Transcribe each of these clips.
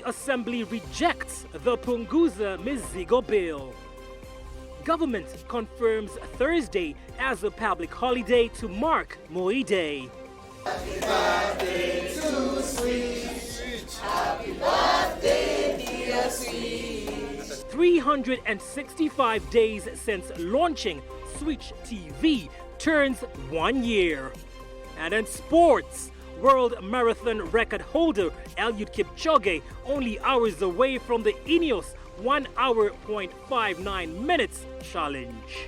Assembly rejects the Punguza Mizigo Bill. Government confirms Thursday as a public holiday to mark Moi Day. Happy birthday to Switch. Happy birthday, dear Switch. 365 days since launching Switch TV turns 1 year. And in sports, World Marathon record holder Eliud Kipchoge only hours away from the Ineos 1 hour 0.59 minutes challenge.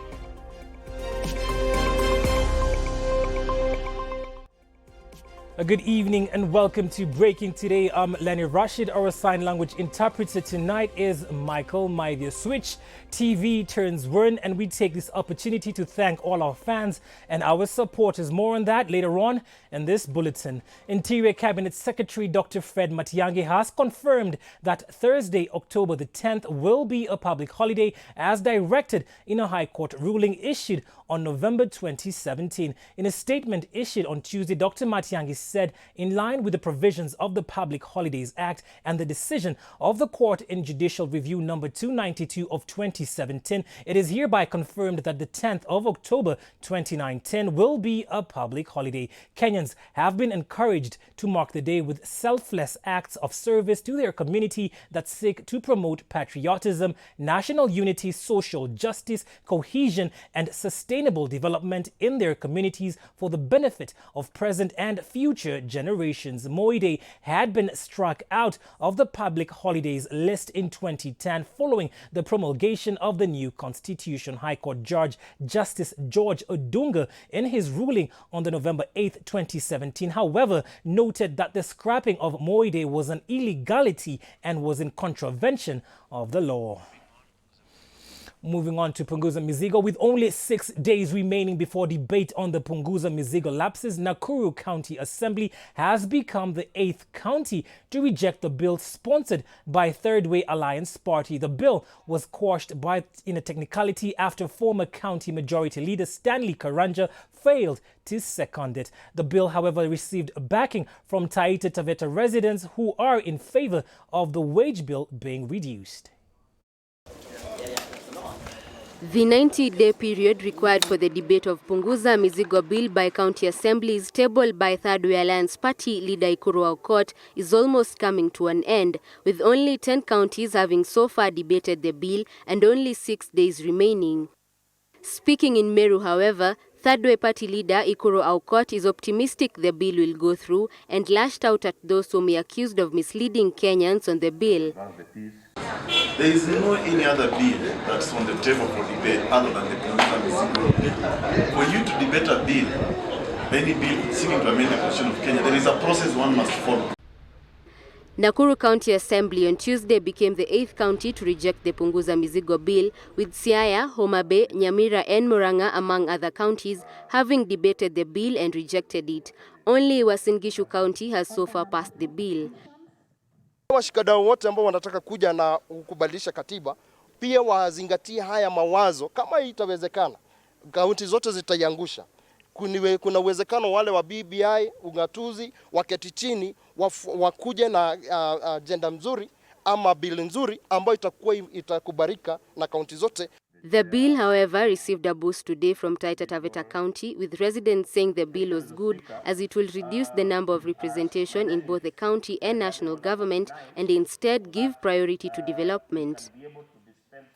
A good evening and welcome to Breaking Today. I'm Lenny Rashid. Our sign language interpreter tonight is Michael Maivia. Switch TV turns 1 and we take this opportunity to thank all our fans and our supporters. More on that later on in this bulletin. Interior Cabinet Secretary Dr. Fred Matiang'i has confirmed that Thursday, October the 10th will be a public holiday as directed in a High Court ruling issued on November 2017. In a statement issued on Tuesday, Dr. Matiang'i said, in line with the provisions of the Public Holidays Act and the decision of the Court in Judicial Review number 292 of 2017, it is hereby confirmed that the 10th of October 2019 will be a public holiday. Kenyans have been encouraged to mark the day with selfless acts of service to their community that seek to promote patriotism, national unity, social justice, cohesion, and sustainable development in their communities for the benefit of present and future generations. Moi Day had been struck out of the public holidays list in 2010 following the promulgation of the new constitution. High Court Judge Justice George Odunga, in his ruling on the November 8, 2017, however, noted that the scrapping of Moi Day was an illegality and was in contravention of the law. Moving on to Punguza Mizigo, with only 6 days remaining before debate on the Punguza Mizigo lapses, Nakuru County Assembly has become the 8th county to reject the bill sponsored by Third Way Alliance Party. The bill was quashed in a technicality after former county majority leader Stanley Karanja failed to second it. The bill, however, received backing from Taita Taveta residents who are in favor of the wage bill being reduced. The 90-day period required for the debate of Punguza Mizigo Bill by county assemblies tabled by Third Way Alliance Party leader Ikuru Aukot is almost coming to an end, with only 10 counties having so far debated the bill and only 6 days remaining. Speaking in Meru, however, Third Way Party leader Ikuru Aukot is optimistic the bill will go through and lashed out at those whom he accused of misleading Kenyans on the bill. There is no any other bill that's on the table for debate other than the Punguza Mizigo bill. For you to debate a bill, any bill seeking to amend the Constitution of Kenya, there is a process one must follow. Nakuru County Assembly on Tuesday became the 8th county to reject the Punguza Mizigo Bill, with Siaya, Homa Bay, Nyamira and Murang'a, among other counties, having debated the bill and rejected it. Only Uasin Gishu County has so far passed the bill. Washikadau wote ambao wanataka kuja na kubadilisha katiba pia wazingatie haya mawazo. Kama itawezekana, kaunti zote zitaiangusha. Kuna uwezekano wale wa BBI, ugatuzi, waketi chini, wakuje na agenda mzuri ama bill nzuri ambayo itakubarika na kaunti zote. The bill, however, received a boost today from Taita Taveta County, with residents saying the bill was good as it will reduce the number of representation in both the county and national government and instead give priority to development.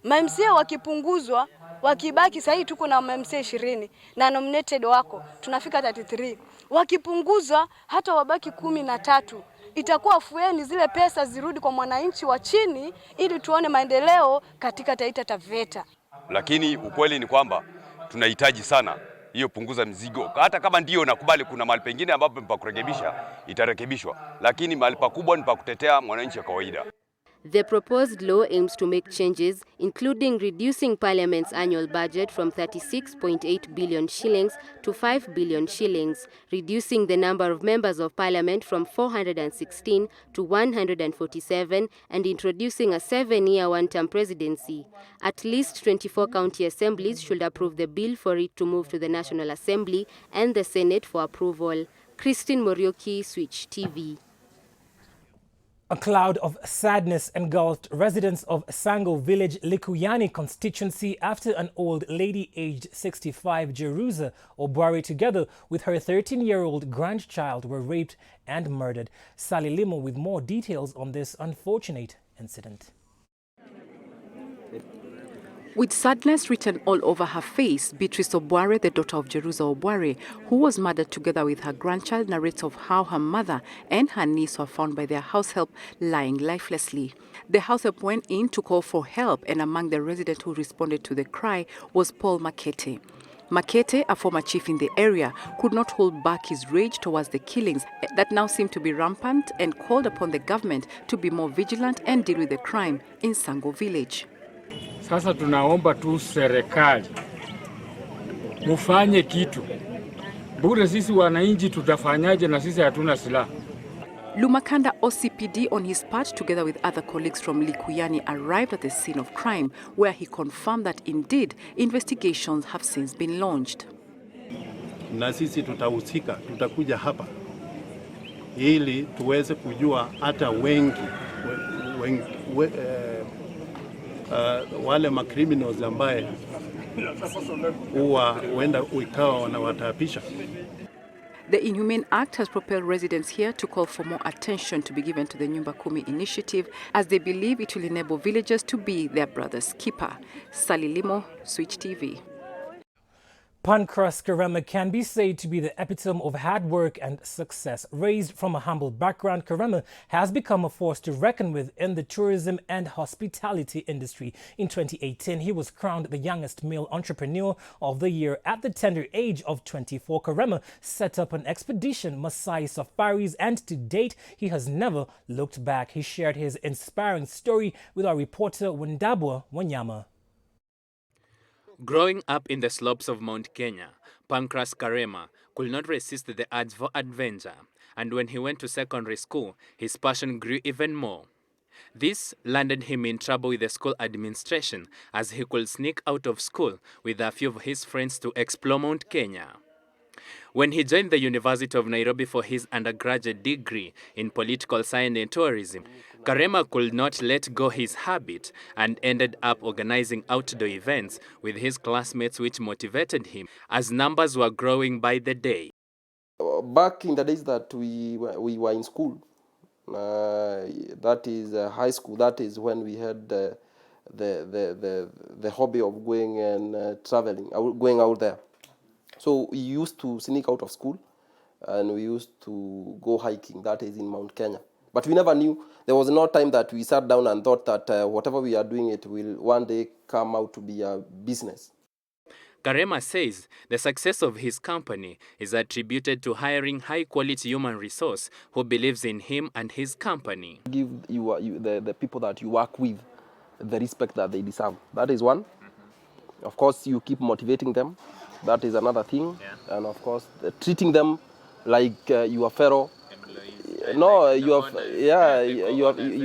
MMCA wakipunguzwa, wakibaki sahi tuko na MMCA 20 na nominated wako tunafika 33. Wakipunguzwa hata wabaki 13. Itakuwa afueni, zile pesa zirudi kwa mwananchi wa chini ili tuone maendeleo katika Taita Taveta. Lakini ukweli ni kwamba tunahitaji sana hiyo punguza mizigo. Hata kama ndio nakubali kuna mahali pengine ambapo pa kurekebisha itarekebishwa, lakini mahali pakubwa ni pa kutetea mwananchi wa kawaida. The proposed law aims to make changes, including reducing Parliament's annual budget from 36.8 billion shillings to 5 billion shillings, reducing the number of members of Parliament from 416 to 147, and introducing a 7-year one-term presidency. At least 24 county assemblies should approve the bill for it to move to the National Assembly and the Senate for approval. Christine Morioki, Switch TV. A cloud of sadness engulfed residents of Sango village, Likuyani constituency after an old lady aged 65, Jerusa Obware, together with her 13-year-old grandchild were raped and murdered. Sally Limo with more details on this unfortunate incident. With sadness written all over her face, Beatrice Obware, the daughter of Jerusa Obware, who was murdered together with her grandchild, narrates of how her mother and her niece were found by their house help lying lifelessly. The house help went in to call for help, and among the residents who responded to the cry was Paul Makete. Makete, a former chief in the area, could not hold back his rage towards the killings that now seem to be rampant and called upon the government to be more vigilant and deal with the crime in Sango village. Sasa tunaomba tu serikali mufanye kitu. Bure sisi wananchi tutafanyaje na sisi hatuna silaha. Lumakanda OCPD on his part, together with other colleagues from Likuyani, arrived at the scene of crime, where he confirmed that indeed investigations have since been launched. Na sisi tutahusika, tutakuja hapa ili tuweze kujua hata wale macriminals ambaye huenda ikawa wanawatapisha. The Inhumane Act has propelled residents here to call for more attention to be given to the Nyumba Kumi initiative, as they believe it will enable villagers to be their brother's keeper. Sally Limo, Switch TV. Pancras Karema can be said to be the epitome of hard work and success. Raised from a humble background, Karema has become a force to reckon with in the tourism and hospitality industry. In 2018, he was crowned the youngest male entrepreneur of the year. At the tender age of 24, Karema set up an expedition, Masai Safaris, and to date, he has never looked back. He shared his inspiring story with our reporter, Wendabwa Wanyama. Growing up in the slopes of Mount Kenya, Pancras Karema could not resist the urge for adventure, and when he went to secondary school, his passion grew even more. This landed him in trouble with the school administration, as he could sneak out of school with a few of his friends to explore Mount Kenya. When he joined the University of Nairobi for his undergraduate degree in political science and tourism, Karema could not let go his habit and ended up organizing outdoor events with his classmates, which motivated him as numbers were growing by the day. Back in the days that we were in school, that is high school, that is when we had the hobby of going and traveling, going out there. So we used to sneak out of school and we used to go hiking, that is in Mount Kenya. But we never knew, there was no time that we sat down and thought that whatever we are doing, it will one day come out to be a business. Karema says the success of his company is attributed to hiring high-quality human resource who believes in him and his company. Give the people that you work with the respect that they deserve. That is one. Of course, you keep motivating them. That is another thing. Yeah. And of course, treating them like you are fellow. No, you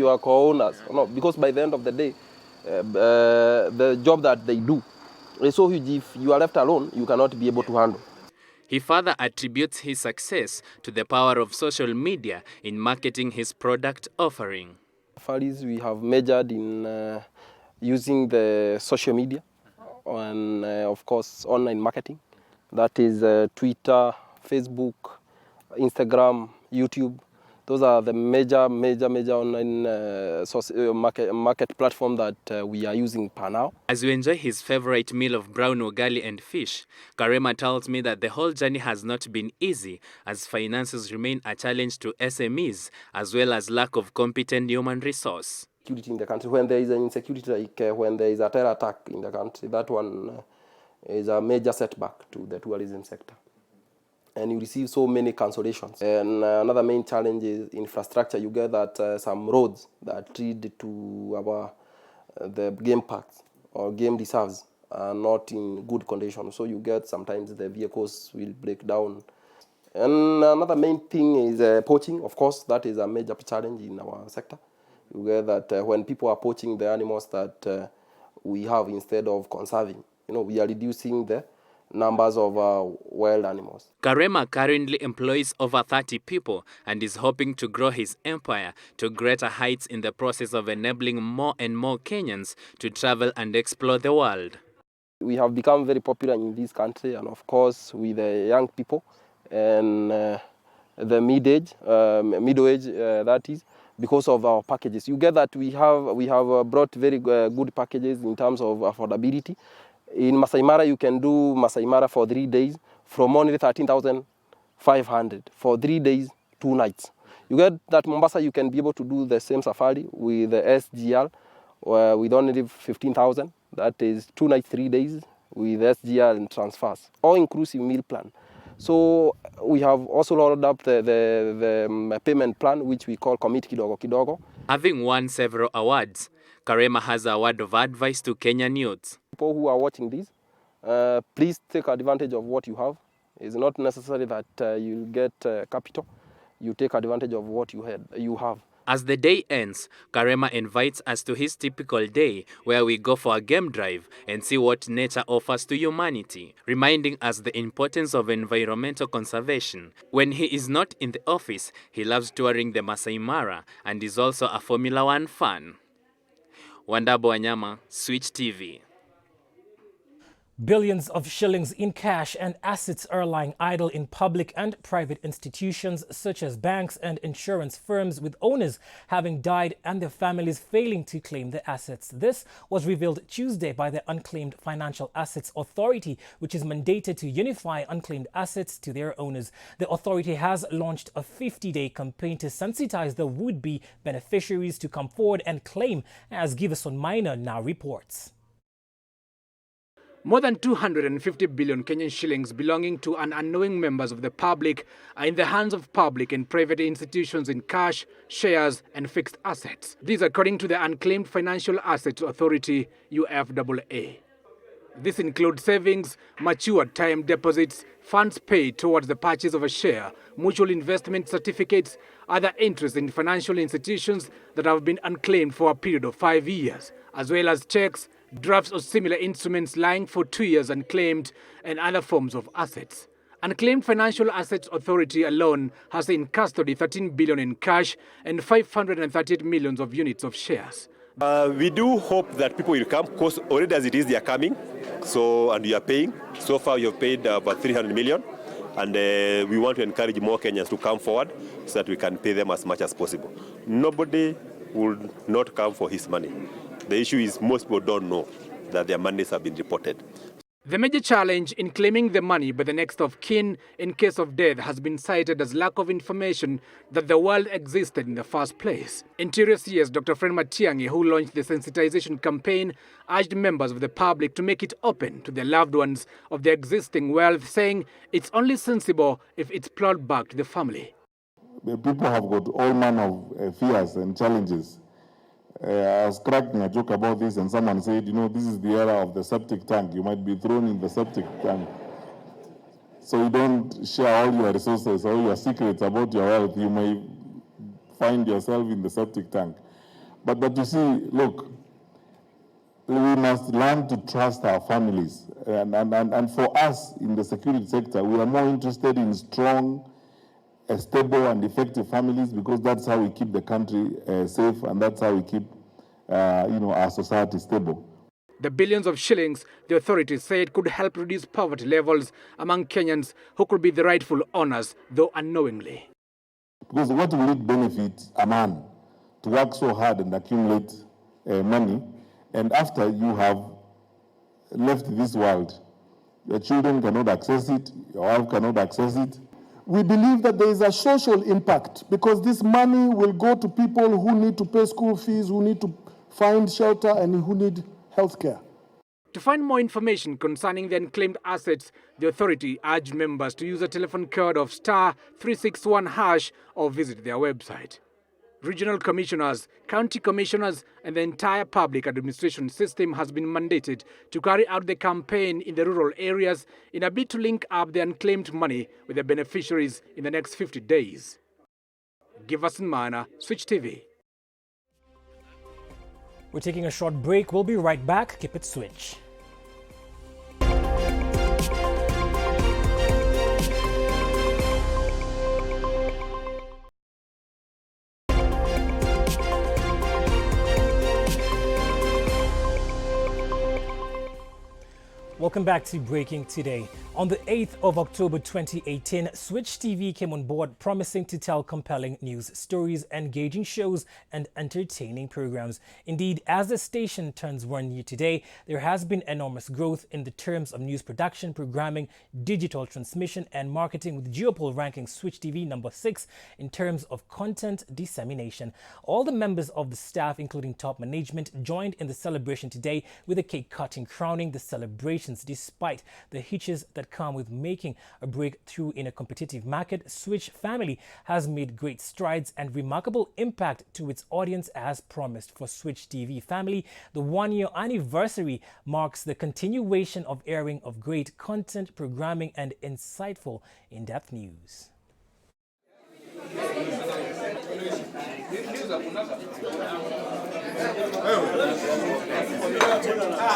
are co-owners. No, because by the end of the day, the job that they do is so huge. If you are left alone, you cannot be able to handle. He further attributes his success to the power of social media in marketing his product offering. Safaris, we have majored in using the social media and of course online marketing. That is Twitter, Facebook, Instagram, YouTube. Those are the major online market platform that we are using per now. As we enjoy his favorite meal of brown ugali and fish, Karema tells me that the whole journey has not been easy, as finances remain a challenge to SMEs, as well as lack of competent human resource. Security in the country, when there is an insecurity, like when there is a terror attack in the country, that one is a major setback to the tourism sector. And you receive so many cancellations. And another main challenge is infrastructure. You get that some roads that lead to the game parks or game reserves are not in good condition. So you get sometimes the vehicles will break down. And another main thing is poaching. Of course, that is a major challenge in our sector. You get that when people are poaching the animals that we have instead of conserving, we are reducing numbers of wild animals. Karema currently employs over 30 people and is hoping to grow his empire to greater heights in the process of enabling more and more Kenyans to travel and explore the world. We have become very popular in this country, and of course with the young people and the middle age, that is, because of our packages. You get that we have brought very good packages in terms of affordability. In Masai Mara, you can do Masai Mara for 3 days from only 13,500 for 3 days, 2 nights. You get that Mombasa, you can be able to do the same safari with the SGR with only 15,000. That is 2 nights, 3 days with SGR and transfers, all-inclusive meal plan. So we have also loaded up the payment plan, which we call Commit Kidogo Kidogo. Having won several awards, Karema has a word of advice to Kenyan youths. People who are watching this, please take advantage of what you have. It's not necessary that you'll get capital. You take advantage of what you have. As the day ends, Karema invites us to his typical day where we go for a game drive and see what nature offers to humanity, reminding us the importance of environmental conservation. When he is not in the office, he loves touring the Masai Mara and is also a Formula One fan. Wandabo Wanyama, Switch TV. Billions of shillings in cash and assets are lying idle in public and private institutions such as banks and insurance firms, with owners having died and their families failing to claim the assets. This was revealed Tuesday by the Unclaimed Financial Assets Authority, which is mandated to unify unclaimed assets to their owners. The authority has launched a 50-day campaign to sensitize the would-be beneficiaries to come forward and claim, as Giverson Minor now reports. More than 250 billion Kenyan shillings belonging to unknowing members of the public are in the hands of public and private institutions in cash, shares and fixed assets. These according to the Unclaimed Financial Assets Authority, UFAA. This includes savings, matured time deposits, funds paid towards the purchase of a share, mutual investment certificates, other interests in financial institutions that have been unclaimed for a period of 5 years, as well as checks, drafts or similar instruments lying for 2 years unclaimed, and other forms of assets. Unclaimed Financial Assets Authority alone has in custody 13 billion in cash and 538 millions of units of shares. We do hope that people will come, because already as it is, they are coming. So, and we are paying. So far, we have paid about 300 million. And we want to encourage more Kenyans to come forward so that we can pay them as much as possible. Nobody will not come for his money. The issue is most people don't know that their monies have been reported. The major challenge in claiming the money by the next of kin in case of death has been cited as lack of information that the world existed in the first place. Interior CS Dr. Fred Matiang'i, who launched the sensitization campaign, urged members of the public to make it open to their loved ones of their existing wealth, saying it's only sensible if it's plowed back to the family. People have got all manner of fears and challenges. I was cracking a joke about this, and someone said, you know, this is the era of the septic tank. You might be thrown in the septic tank. So you don't share all your resources, all your secrets about your wealth. You may find yourself in the septic tank. But you see, look, we must learn to trust our families. And for us in the security sector, we are more interested in strong, stable and effective families, because that's how we keep the country safe, and that's how we keep our society stable. The billions of shillings, the authorities said, could help reduce poverty levels among Kenyans who could be the rightful owners, though unknowingly. Because what will it benefit a man to work so hard and accumulate money, and after you have left this world, your children cannot access it, your wife cannot access it? We believe that there is a social impact, because this money will go to people who need to pay school fees, who need to find shelter, and who need health care. To find more information concerning the unclaimed assets, the authority urged members to use a telephone code of *361# or visit their website. Regional commissioners, county commissioners, and the entire public administration system has been mandated to carry out the campaign in the rural areas in a bid to link up the unclaimed money with the beneficiaries in the next 50 days. Giverson Minor, Switch TV. We're taking a short break. We'll be right back. Keep it Switch. Welcome back to Breaking Today. On the 8th of October 2018, Switch TV came on board promising to tell compelling news stories, engaging shows and entertaining programs. Indeed, as the station turns 1 year today, there has been enormous growth in the terms of news production, programming, digital transmission and marketing, with Geopol ranking Switch TV number 6 in terms of content dissemination. All the members of the staff, including top management, joined in the celebration today with a cake cutting crowning the celebration. Despite the hitches that come with making a breakthrough in a competitive market, Switch family has made great strides and remarkable impact to its audience as promised. For Switch TV family, the 1-year anniversary marks the continuation of airing of great content, programming and insightful in-depth news.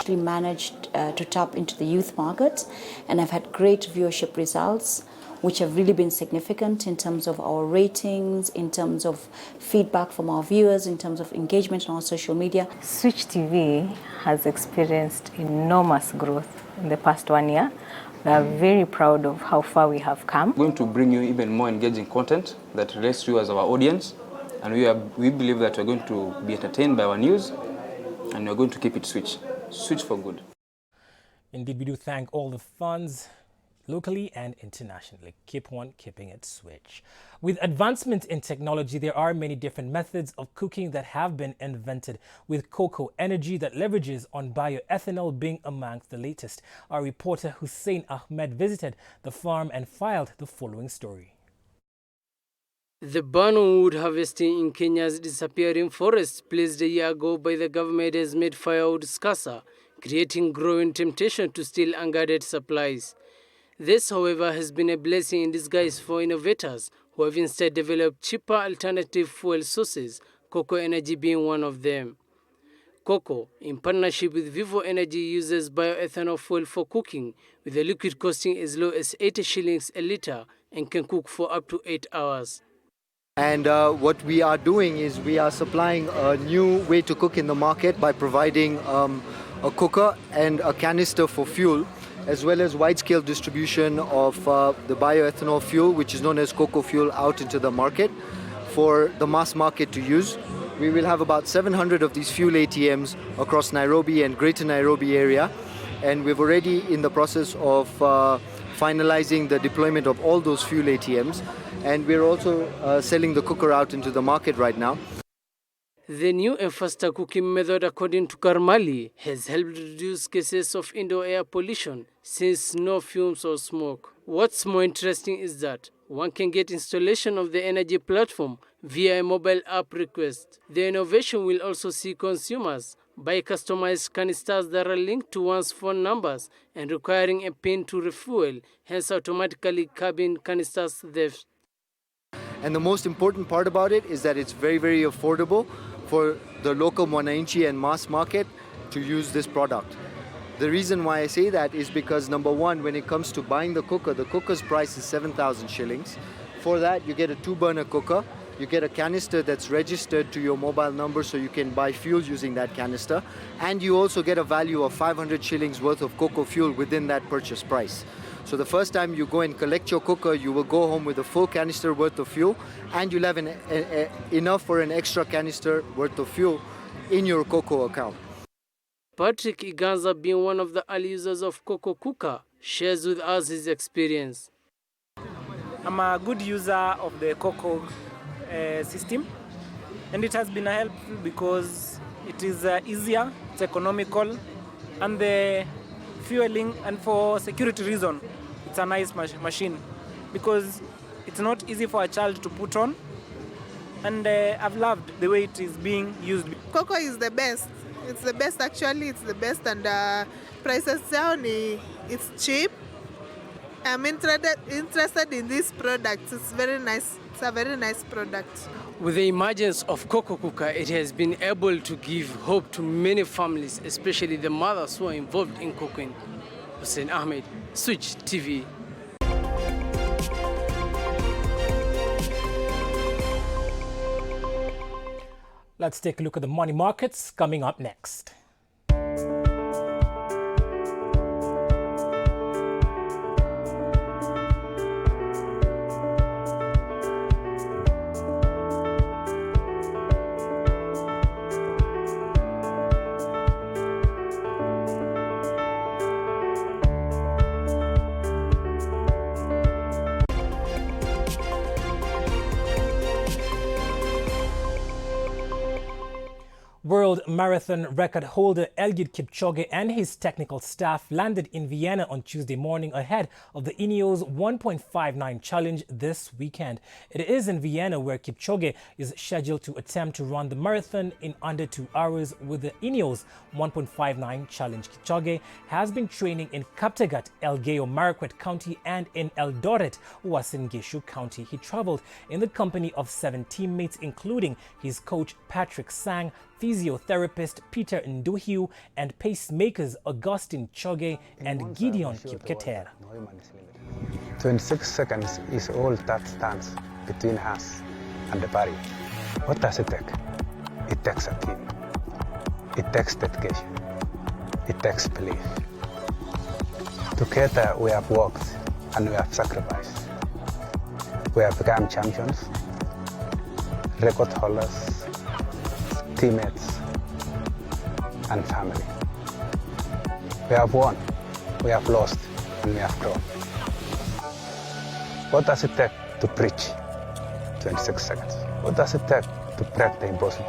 We managed to tap into the youth market and have had great viewership results, which have really been significant in terms of our ratings, in terms of feedback from our viewers, in terms of engagement on our social media. Switch TV has experienced enormous growth in the past 1 year. We are very proud of how far we have come. We're going to bring you even more engaging content that relates to you as our audience, and we believe that we're going to be entertained by our news, and we're going to keep it Switch for good. Indeed, we do thank all the fans locally and internationally. Keep on keeping it Switch. With advancement in technology, there are many different methods of cooking that have been invented, with cocoa energy that leverages on bioethanol being amongst the latest. Our reporter Hussein Ahmed visited the farm and filed the following story. The ban on wood harvesting in Kenya's disappearing forests placed a year ago by the government has made firewood scarcer, creating growing temptation to steal unguarded supplies. This, however, has been a blessing in disguise for innovators who have instead developed cheaper alternative fuel sources, cocoa energy being one of them. Cocoa, in partnership with Vivo Energy, uses bioethanol fuel for cooking, with the liquid costing as low as 80 shillings a litre and can cook for up to 8 hours. And what we are doing is we are supplying a new way to cook in the market by providing a cooker and a canister for fuel, as well as wide-scale distribution of the bioethanol fuel, which is known as cocoa fuel, out into the market for the mass market to use. We will have about 700 of these fuel ATMs across Nairobi and Greater Nairobi area, and we're already in the process of finalizing the deployment of all those fuel ATMs, and we're also selling the cooker out into the market right now. The new and faster cooking method, according to Karmali, has helped reduce cases of indoor air pollution since no fumes or smoke. What's more interesting is that one can get installation of the energy platform via a mobile app request. The innovation will also see consumers buy customized canisters that are linked to one's phone numbers and requiring a PIN to refuel, hence automatically curbing canisters theft. And the most important part about it is that it's very, very affordable for the local Mwananchi and mass market to use this product. The reason why I say that is because, number one, when it comes to buying the cooker's price is 7,000 shillings. For that, you get a 2-burner cooker, you get a canister that's registered to your mobile number so you can buy fuel using that canister, and you also get a value of 500 shillings worth of cocoa fuel within that purchase price. So the first time you go and collect your cooker, you will go home with a full canister worth of fuel, and you'll have enough for an extra canister worth of fuel in your cocoa account. Patrick Iganza, being one of the early users of Cocoa Cooker, shares with us his experience. I'm a good user of the Cocoa system, and it has been helpful because it is easier, it's economical, and the fueling, and for security reason, it's a nice machine because it's not easy for a child to put on, and I've loved the way it is being used. Cocoa is the best. It's the best, actually. It's the best, and prices down. It's cheap. I'm interested in this product. It's very nice. It's a very nice product. With the emergence of Cocoa Cooker, it has been able to give hope to many families, especially the mothers who are involved in cooking. Hussein Ahmed, Switch TV. Let's take a look at the money markets coming up next. World Marathon record holder Eliud Kipchoge and his technical staff landed in Vienna on Tuesday morning ahead of the Ineos 1.59 challenge this weekend. It is in Vienna where Kipchoge is scheduled to attempt to run the marathon in under 2 hours with the Ineos 1.59 challenge. Kipchoge has been training in Kaptagat, Elgeyo Marakwet County and in Eldoret, Uasin Gishu County. He traveled in the company of 7 teammates, including his coach Patrick Sang, physiotherapist Peter Nduhiu, and pacemakers Augustine Choge and Gideon Kipketer. 26 seconds is all that stands between us and the barrier. What does it take? It takes a team. It takes dedication. It takes belief. Together we have worked and we have sacrificed. We have become champions, record holders, teammates and family. We have won, we have lost, and we have grown. What does it take to preach 26 seconds? What does it take to break the impossible?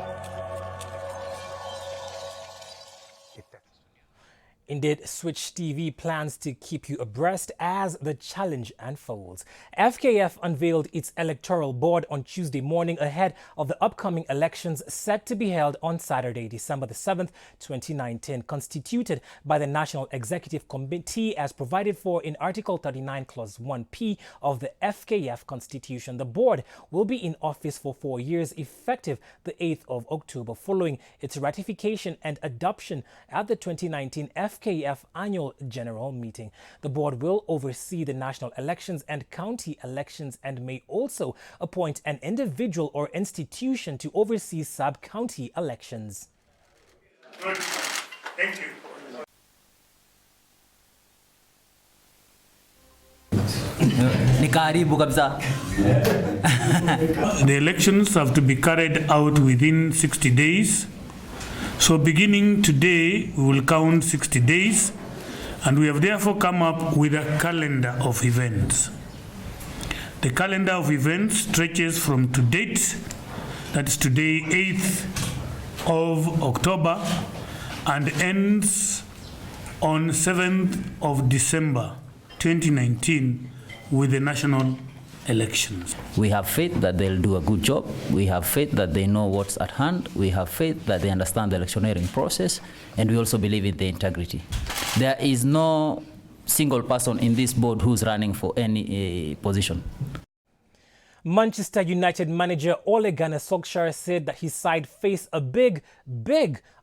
Indeed, Switch TV plans to keep you abreast as the challenge unfolds. FKF unveiled its electoral board on Tuesday morning ahead of the upcoming elections set to be held on Saturday, December the 7th, 2019, constituted by the National Executive Committee as provided for in Article 39, Clause 1P of the FKF Constitution. The board will be in office for 4 years, effective the 8th of October, following its ratification and adoption at the 2019 FKF Annual General Meeting. The board will oversee the national elections and county elections and may also appoint an individual or institution to oversee sub-county elections. Good. Thank you. The elections have to be carried out within 60 days. So beginning today, we will count 60 days, and we have therefore come up with a calendar of events. The calendar of events stretches from to date, that's today, 8th of October, and ends on 7th of December 2019 with the national elections. We have faith that they'll do a good job. We have faith that they know what's at hand. We have faith that they understand the electioneering process, and we also believe in the integrity. There is no single person in this board who's running for any position. Manchester United manager Ole Gunnar Solskjaer said that his side faced a big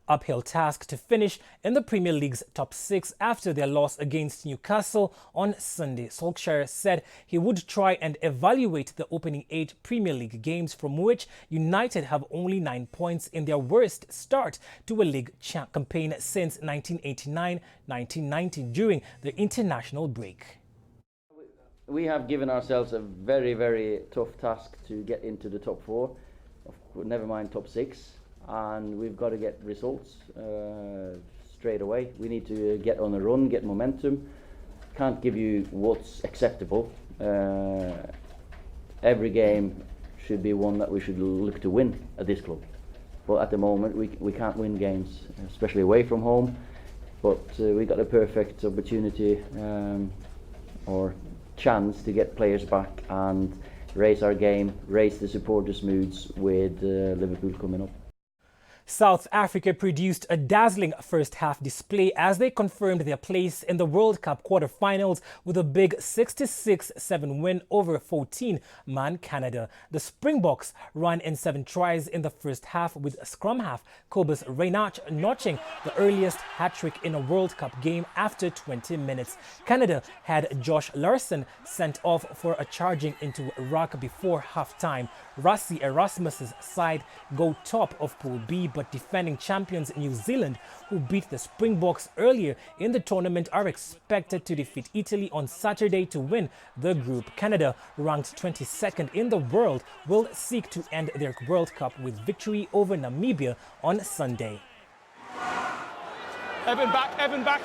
uphill task to finish in the Premier League's top 6 after their loss against Newcastle on Sunday. Solskjaer said he would try and evaluate the opening 8 Premier League games, from which United have only 9 points in their worst start to a league campaign since 1989-1990 during the international break. We have given ourselves a very, very tough task to get into the top 4, never mind top 6. And we've got to get results straight away. We need to get on a run, get momentum. Can't give you what's acceptable. Every game should be one that we should look to win at this club. But at the moment, we can't win games, especially away from home. But we got a perfect opportunity or chance to get players back and raise our game, raise the supporters' moods with Liverpool coming up. South Africa produced a dazzling first-half display as they confirmed their place in the World Cup quarter-finals with a big 66-7 win over 14-man Canada. The Springboks ran in 7 tries in the first half, with scrum half Cobus Reinach notching the earliest hat-trick in a World Cup game after 20 minutes. Canada had Josh Larson sent off for a charging into ruck before half-time. Rassie Erasmus's side go top of Pool B, but defending champions New Zealand, who beat the Springboks earlier in the tournament, are expected to defeat Italy on Saturday to win the group. Canada, ranked 22nd in the world, will seek to end their World Cup with victory over Namibia on Sunday. Evan back.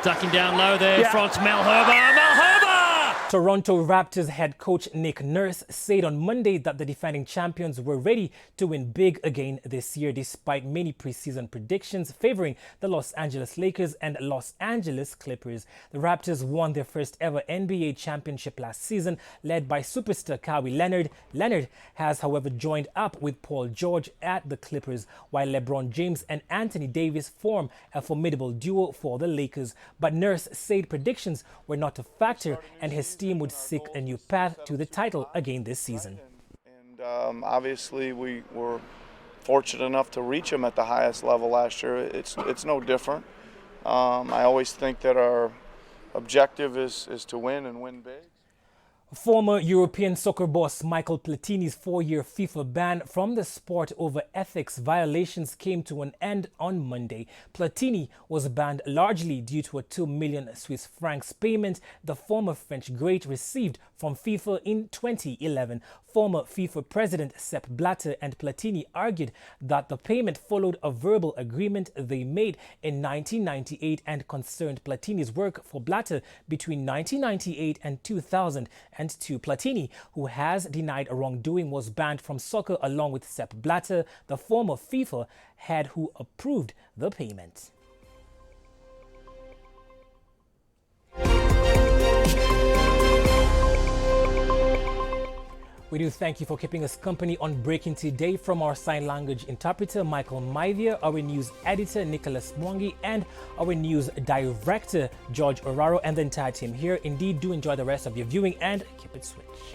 Ducking down low there, Frans Malherbe. Malherbe! Toronto Raptors head coach Nick Nurse said on Monday that the defending champions were ready to win big again this year, despite many preseason predictions favoring the Los Angeles Lakers and Los Angeles Clippers. The Raptors won their first ever NBA championship last season, led by superstar Kawhi Leonard. Leonard has, however, joined up with Paul George at the Clippers, while LeBron James and Anthony Davis form a formidable duo for the Lakers. But Nurse said predictions were not a factor and his team would seek a new path to the title again this season. And obviously we were fortunate enough to reach them at the highest level last year. It's no different. I always think that our objective is to win and win big. Former European soccer boss Michael Platini's 4-year FIFA ban from the sport over ethics violations came to an end on Monday. Platini was banned largely due to a 2 million Swiss francs payment the former French great received from FIFA in 2011. Former FIFA president Sepp Blatter and Platini argued that the payment followed a verbal agreement they made in 1998 and concerned Platini's work for Blatter between 1998 and 2002. Platini, who has denied wrongdoing, was banned from soccer along with Sepp Blatter, the former FIFA head who approved the payment. We do thank you for keeping us company on Breaking Today from our sign language interpreter, Michael Maivia, our news editor, Nicholas Mwangi, and our news director, George Oraro, and the entire team here. Indeed, do enjoy the rest of your viewing and keep it switched.